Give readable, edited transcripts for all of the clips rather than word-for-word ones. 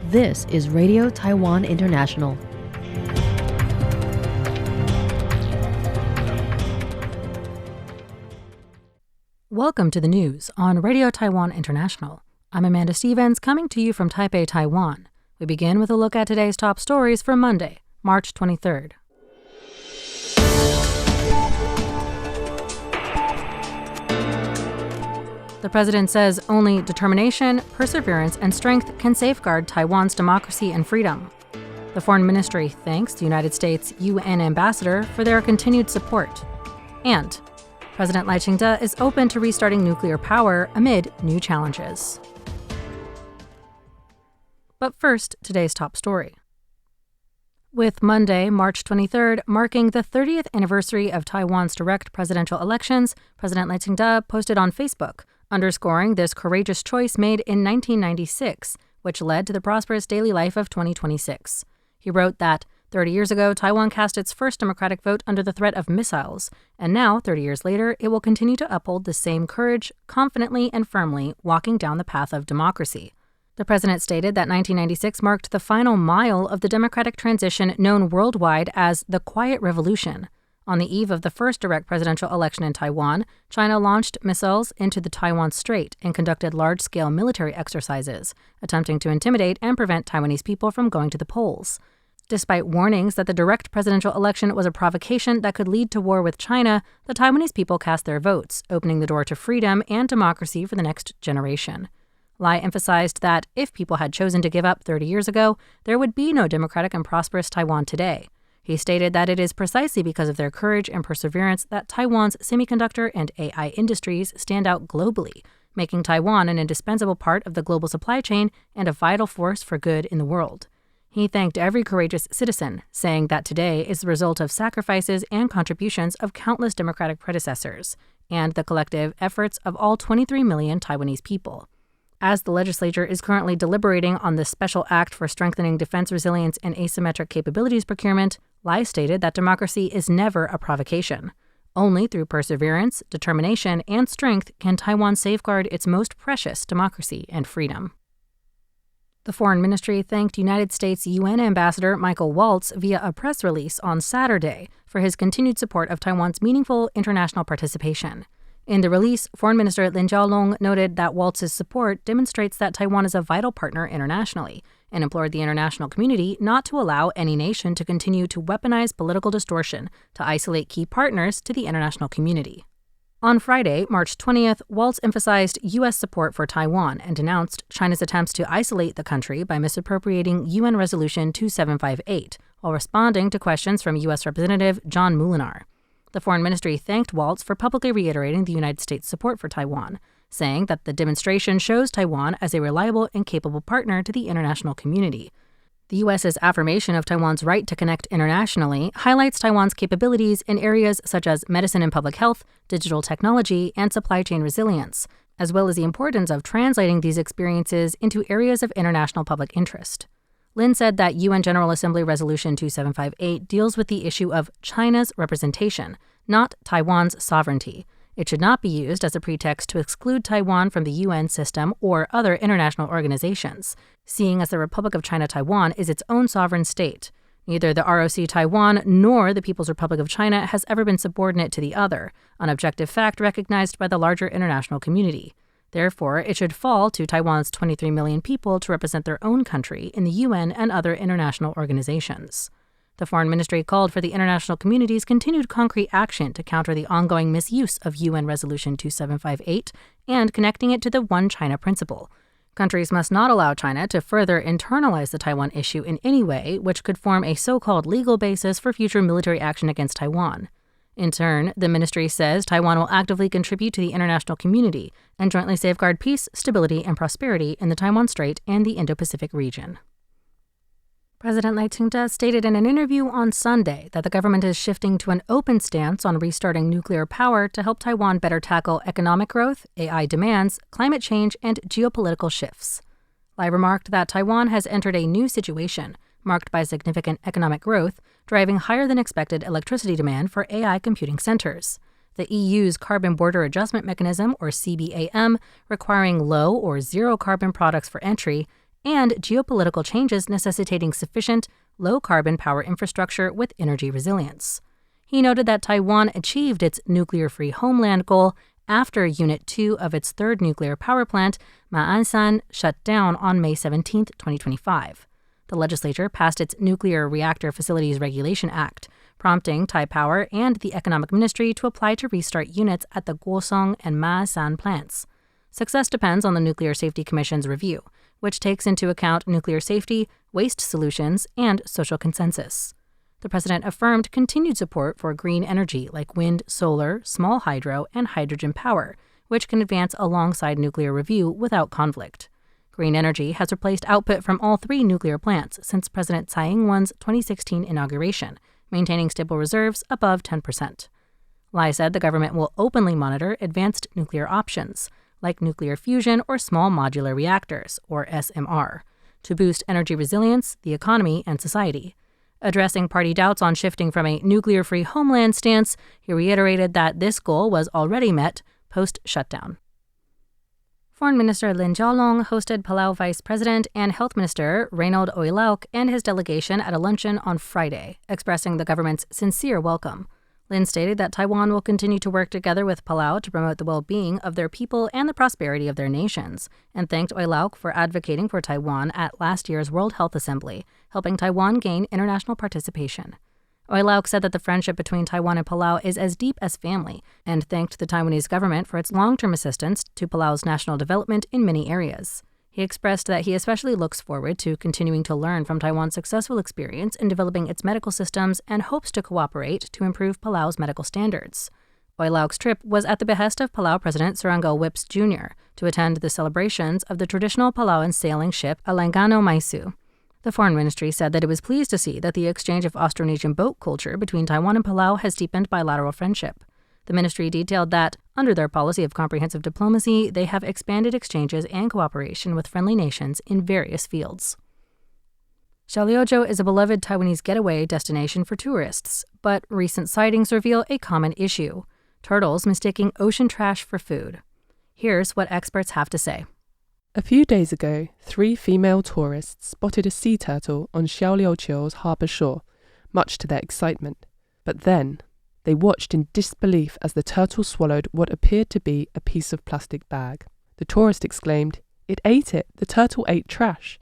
This is Radio Taiwan International. Welcome to the news on Radio Taiwan International. I'm Amanda Stevens, coming to you from Taipei, Taiwan. We begin with a look at today's top stories for Monday, March 23rd. The president says only determination, perseverance, and strength can safeguard Taiwan's democracy and freedom. The Foreign Ministry thanks the United States UN ambassador for their continued support. And President Lai Ching-te is open to restarting nuclear power amid new challenges. But first, today's top story. With Monday, March 23rd, marking the 30th anniversary of Taiwan's direct presidential elections, President Lai Ching-te posted on Facebook, underscoring this courageous choice made in 1996, which led to the prosperous daily life of 2026. He wrote that 30 years ago, Taiwan cast its first democratic vote under the threat of missiles, and now, 30 years later, it will continue to uphold the same courage, confidently and firmly walking down the path of democracy. The president stated that 1996 marked the final mile of the democratic transition known worldwide as the Quiet Revolution. On the eve of the first direct presidential election in Taiwan, China launched missiles into the Taiwan Strait and conducted large-scale military exercises, attempting to intimidate and prevent Taiwanese people from going to the polls. Despite warnings that the direct presidential election was a provocation that could lead to war with China, the Taiwanese people cast their votes, opening the door to freedom and democracy for the next generation. Lai emphasized that if people had chosen to give up 30 years ago, there would be no democratic and prosperous Taiwan today. He stated that it is precisely because of their courage and perseverance that Taiwan's semiconductor and AI industries stand out globally, making Taiwan an indispensable part of the global supply chain and a vital force for good in the world. He thanked every courageous citizen, saying that today is the result of sacrifices and contributions of countless democratic predecessors and the collective efforts of all 23 million Taiwanese people. As the legislature is currently deliberating on the Special Act for Strengthening Defense Resilience and Asymmetric Capabilities Procurement, Lai stated that democracy is never a provocation. Only through perseverance, determination, and strength can Taiwan safeguard its most precious democracy and freedom. The Foreign Ministry thanked United States UN Ambassador Michael Waltz via a press release on Saturday for his continued support of Taiwan's meaningful international participation. In the release, Foreign Minister Lin Jialong noted that Waltz's support demonstrates that Taiwan is a vital partner internationally and implored the international community not to allow any nation to continue to weaponize political distortion to isolate key partners to the international community. On Friday, March 20th, Waltz emphasized U.S. support for Taiwan and denounced China's attempts to isolate the country by misappropriating UN Resolution 2758 while responding to questions from U.S. Representative John Moulinar. The Foreign Ministry thanked Waltz for publicly reiterating the United States' support for Taiwan, saying that the demonstration shows Taiwan as a reliable and capable partner to the international community. The U.S.'s affirmation of Taiwan's right to connect internationally highlights Taiwan's capabilities in areas such as medicine and public health, digital technology, and supply chain resilience, as well as the importance of translating these experiences into areas of international public interest. Lin said that UN General Assembly Resolution 2758 deals with the issue of China's representation, not Taiwan's sovereignty. It should not be used as a pretext to exclude Taiwan from the UN system or other international organizations, seeing as the Republic of China Taiwan is its own sovereign state. Neither the ROC Taiwan nor the People's Republic of China has ever been subordinate to the other, an objective fact recognized by the larger international community. Therefore, it should fall to Taiwan's 23 million people to represent their own country in the UN and other international organizations. The Foreign Ministry called for the international community's continued concrete action to counter the ongoing misuse of UN Resolution 2758 and connecting it to the One China principle. Countries must not allow China to further internalize the Taiwan issue in any way which could form a so-called legal basis for future military action against Taiwan. In turn, the ministry says Taiwan will actively contribute to the international community and jointly safeguard peace, stability, and prosperity in the Taiwan Strait and the Indo-Pacific region. President Lai Ching-te stated in an interview on Sunday that the government is shifting to an open stance on restarting nuclear power to help Taiwan better tackle economic growth, AI demands, climate change, and geopolitical shifts. Lai remarked that Taiwan has entered a new situation, marked by significant economic growth, driving higher-than-expected electricity demand for AI computing centers. The EU's Carbon Border Adjustment Mechanism, or CBAM, requiring low or zero carbon products for entry, and geopolitical changes necessitating sufficient, low-carbon power infrastructure with energy resilience. He noted that Taiwan achieved its nuclear-free homeland goal after Unit 2 of its third nuclear power plant, Ma'anshan, shut down on May 17, 2025. The legislature passed its Nuclear Reactor Facilities Regulation Act, prompting Taipower and the Economic Ministry to apply to restart units at the Gosong and Ma'anshan plants. Success depends on the Nuclear Safety Commission's review, which takes into account nuclear safety, waste solutions, and social consensus. The president affirmed continued support for green energy like wind, solar, small hydro, and hydrogen power, which can advance alongside nuclear review without conflict. Green energy has replaced output from all 3 nuclear plants since President Tsai Ing-wen's 2016 inauguration, maintaining stable reserves above 10%. Lai said the government will openly monitor advanced nuclear options, like nuclear fusion or small modular reactors, or SMR, to boost energy resilience, the economy, and society. Addressing party doubts on shifting from a nuclear-free homeland stance, he reiterated that this goal was already met post-shutdown. Foreign Minister Lin Jialong hosted Palau Vice President and Health Minister Reynold Oilauk and his delegation at a luncheon on Friday, expressing the government's sincere welcome. Lin stated that Taiwan will continue to work together with Palau to promote the well-being of their people and the prosperity of their nations, and thanked Oilauk for advocating for Taiwan at last year's World Health Assembly, helping Taiwan gain international participation. Oilauk said that the friendship between Taiwan and Palau is as deep as family, and thanked the Taiwanese government for its long-term assistance to Palau's national development in many areas. He expressed that he especially looks forward to continuing to learn from Taiwan's successful experience in developing its medical systems and hopes to cooperate to improve Palau's medical standards. Oilauk's trip was at the behest of Palau President Surangao Whips Jr. to attend the celebrations of the traditional Palauan sailing ship Alangano Maisu. The Foreign Ministry said that it was pleased to see that the exchange of Austronesian boat culture between Taiwan and Palau has deepened bilateral friendship. The ministry detailed that, under their policy of comprehensive diplomacy, they have expanded exchanges and cooperation with friendly nations in various fields. Xiaoliuzhou is a beloved Taiwanese getaway destination for tourists, but recent sightings reveal a common issue: turtles mistaking ocean trash for food. Here's what experts have to say. A few days ago, 3 female tourists spotted a sea turtle on Xiaoliuzhou's harbour shore, much to their excitement. But then, they watched in disbelief as the turtle swallowed what appeared to be a piece of plastic bag. The tourist exclaimed, "It ate it! The turtle ate trash!"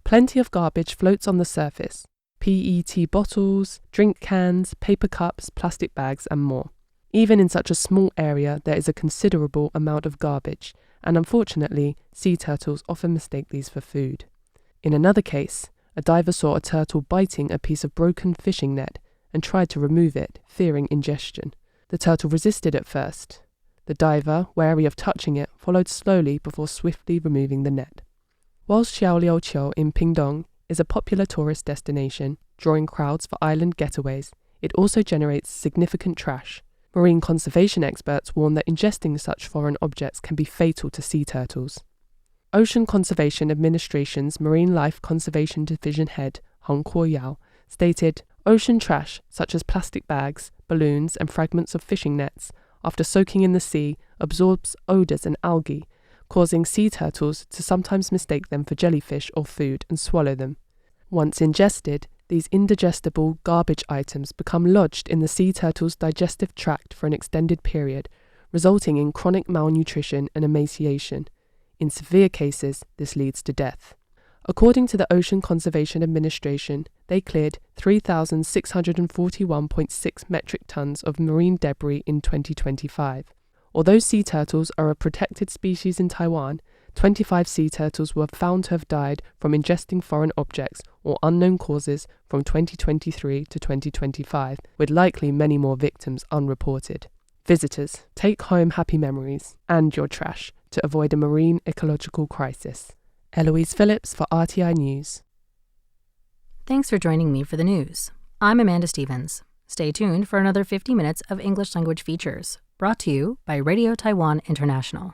Plenty of garbage floats on the surface: PET bottles, drink cans, paper cups, plastic bags, and more. Even in such a small area, there is a considerable amount of garbage, and unfortunately, sea turtles often mistake these for food. In another case, a diver saw a turtle biting a piece of broken fishing net and tried to remove it, fearing ingestion. The turtle resisted at first. The diver, wary of touching it, followed slowly before swiftly removing the net. Whilst Xiaoliuzhou in Pingdong is a popular tourist destination, drawing crowds for island getaways, it also generates significant trash. Marine conservation experts warn that ingesting such foreign objects can be fatal to sea turtles. Ocean Conservation Administration's Marine Life Conservation Division head, Hong Kuo-yao, stated, "Ocean trash, such as plastic bags, balloons, and fragments of fishing nets, after soaking in the sea, absorbs odours and algae, causing sea turtles to sometimes mistake them for jellyfish or food and swallow them. Once ingested, these indigestible garbage items become lodged in the sea turtle's digestive tract for an extended period, resulting in chronic malnutrition and emaciation. In severe cases, this leads to death." According to the Ocean Conservation Administration, they cleared 3,641.6 metric tons of marine debris in 2025. Although sea turtles are a protected species in Taiwan, 25 sea turtles were found to have died from ingesting foreign objects or unknown causes from 2023 to 2025, with likely many more victims unreported. Visitors, take home happy memories and your trash to avoid a marine ecological crisis. Eloise Phillips for RTI News. Thanks for joining me for the news. I'm Amanda Stevens. Stay tuned for another 50 minutes of English language features, brought to you by Radio Taiwan International.